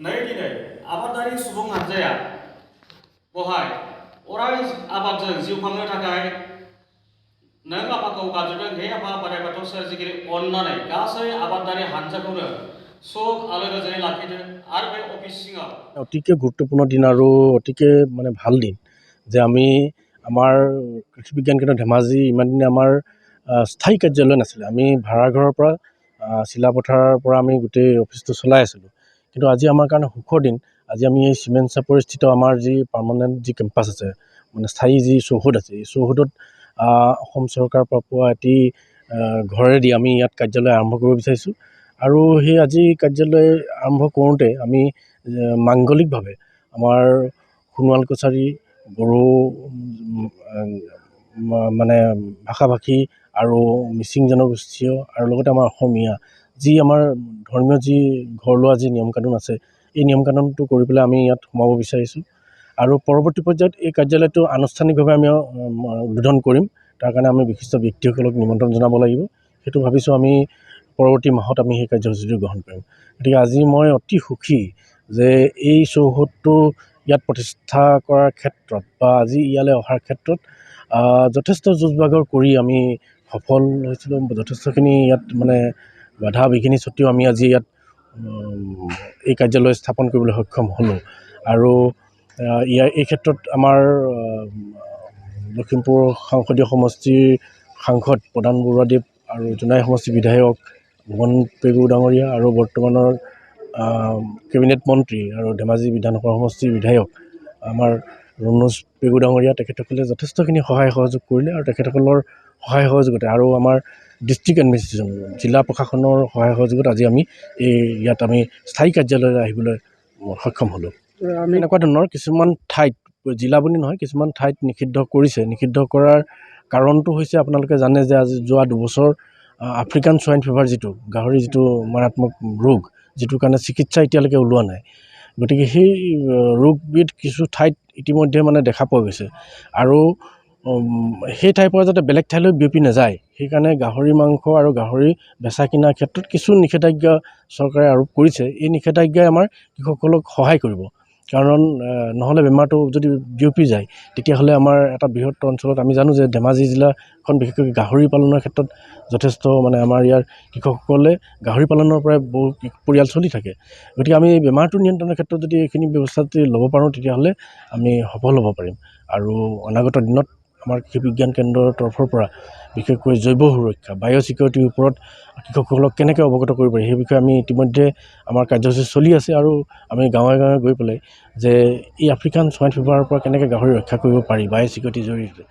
नै दिनै आबादारि सुबुं हानजाया बहाय अराय आबादजों जिउ खांनो थाखाय नों आफाखौ गाबज्रिदों हे आफा बोराइ बाथौ सोरजिगिरि अननानै गासै आबादारि हानजाखौनो सुख आलो गोजोनै लाखिदो आरो बे अफिस सिङाव অতিকে গুৰুত্বপূৰ্ণ দিন আৰু অতিকে মানে ভাল দিন যে আমি আমাৰ কৃষি বিজ্ঞান কেন্দ্ৰ ধেমাজি ইমান দিনে আমাৰ স্থায়ী কাৰ্যালয় নাছিলে। আমি ভাড়াঘৰৰ পৰা চিলাপথাৰৰ পৰা আমি গোটেই অফিচটো চলাই আছিলোঁ। কিন্তু আজি আমাৰ কাৰণে সুখৰ দিন। আজি আমি এই চিমেণ্ট চাপৰিস্থিত আমাৰ যি পাৰ্মানেণ্ট যি কেম্পাছ আছে, মানে স্থায়ী যি চৌহদ আছে, এই চৌহদত অসম চৰকাৰৰ পৰা পোৱা এটি ঘৰেদি আমি ইয়াত কাৰ্যালয় আৰম্ভ কৰিব বিচাৰিছোঁ। আৰু সেই আজি কাৰ্যালয় আৰম্ভ কৰোঁতে আমি মাংগলিকভাৱে আমাৰ সোণোৱাল কছাৰী বড়ো মানে ভাষা ভাষী আৰু মিচিং জনগোষ্ঠীয় আৰু লগতে আমাৰ অসমীয়া যি আমাৰ ধৰ্মীয় যি ঘৰলোৱা যি নিয়ম কানুন আছে, এই নিয়ম কানুনটো কৰি পেলাই আমি ইয়াত সোমাব বিচাৰিছোঁ। আৰু পৰৱৰ্তী পৰ্যায়ত এই কাৰ্যালয়টো আনুষ্ঠানিকভাৱে আমি উদ্বোধন কৰিম। তাৰ কাৰণে আমি বিশিষ্ট ব্যক্তিসকলক নিমন্ত্ৰণ জনাব লাগিব। সেইটো ভাবিছোঁ আমি পৰৱৰ্তী মাহত আমি সেই কাৰ্যসূচীটো গ্ৰহণ কৰিম। গতিকে আজি মই অতি সুখী যে এই চৌহদটো ইয়াত প্ৰতিষ্ঠা কৰাৰ ক্ষেত্ৰত বা আজি ইয়ালৈ অহাৰ ক্ষেত্ৰত যথেষ্ট যুঁজ বাগৰ কৰি আমি সফল হৈছিলোঁ। যথেষ্টখিনি ইয়াত মানে বাধা বিঘিনি স্বত্তেও আমি আজি ইয়াত এই কাৰ্যালয় স্থাপন কৰিবলৈ সক্ষম হ'লোঁ। আৰু এই ক্ষেত্ৰত আমাৰ লখিমপুৰ সংসদীয় সমষ্টিৰ সাংসদ প্ৰধান বৰুৱাদেৱ আৰু জোনাই সমষ্টিৰ বিধায়ক ভুৱন পেগু ডাঙৰীয়া আৰু বৰ্তমানৰ কেবিনেট মন্ত্ৰী আৰু ধেমাজি বিধানসভা সমষ্টিৰ বিধায়ক আমাৰ ৰণোজ পেগু ডাঙৰীয়া, তেখেতসকলে যথেষ্টখিনি সহায় সহযোগ কৰিলে। আৰু তেখেতসকলৰ সহায় সহযোগতে আৰু আমাৰ ডিষ্ট্ৰিক্ট এডমিনিষ্ট্ৰেশ্যন জিলা প্ৰশাসনৰ সহায় সহযোগত আজি আমি ইয়াত আমি স্থায়ী কাৰ্যালয়লৈ আহিবলৈ সক্ষম হ'লোঁ। আমি এনেকুৱা ধৰণৰ কিছুমান ঠাইত, জিলা বুলি নহয়, কিছুমান ঠাইত নিষিদ্ধ কৰিছে। নিষিদ্ধ কৰাৰ কাৰণটো হৈছে আপোনালোকে জানে যে আজি যোৱা দুবছৰ আফ্ৰিকান সোৱাইন ফিভাৰ যিটো গাহৰি যিটো মাৰাত্মক ৰোগ, যিটোৰ কাৰণে চিকিৎসা এতিয়ালৈকে ওলোৱা নাই। গতিকে সেই ৰোগবিধ কিছু ঠাইত ইতিমধ্যে মানে দেখা পোৱা গৈছে। আৰু সেই ঠাইৰ পৰা যাতে বেলেগ ঠাইলৈ বিয়পি নাযায়, সেইকাৰণে গাহৰি মাংস আৰু গাহৰি বেচা কিনাৰ ক্ষেত্ৰত কিছু নিষেধাজ্ঞা চৰকাৰে আৰোপ কৰিছে। এই নিষেধাজ্ঞাই আমাৰ কৃষকসকলক সহায় কৰিব। কাৰণ নহ'লে বেমাৰটো যদি বিয়পি যায়, তেতিয়াহ'লে আমাৰ এটা বৃহৎ অঞ্চলত আমি জানো যে ধেমাজি জিলাখন বিশেষকৈ গাহৰি পালনৰ ক্ষেত্ৰত যথেষ্ট মানে আমাৰ ইয়াৰ কৃষকসকলে গাহৰি পালনৰ পৰাই বহু পৰিয়াল চলি থাকে। গতিকে আমি এই বেমাৰটো নিয়ন্ত্ৰণৰ ক্ষেত্ৰত যদি এইখিনি ব্যৱস্থা যদি ল'ব পাৰোঁ, তেতিয়াহ'লে আমি সফল হ'ব পাৰিম। আৰু অনাগত দিনত আমাৰ কৃষি বিজ্ঞান কেন্দ্ৰৰ তৰফৰ পৰা বিশেষকৈ জৈৱ সুৰক্ষা, বায়' ছিকিউৰিটিৰ ওপৰত কৃষকসকলক কেনেকৈ অৱগত কৰিব পাৰি, সেই বিষয়ে আমি ইতিমধ্যে আমাৰ কাৰ্যসূচী চলি আছে। আৰু আমি গাঁৱে গাঁৱে গৈ পেলাই যে এই আফ্ৰিকান সোৱাইন ফিভাৰৰ পৰা কেনেকৈ গাহৰি ৰক্ষা কৰিব পাৰি বায়' ছিকিউৰিটিৰ জৰিয়তে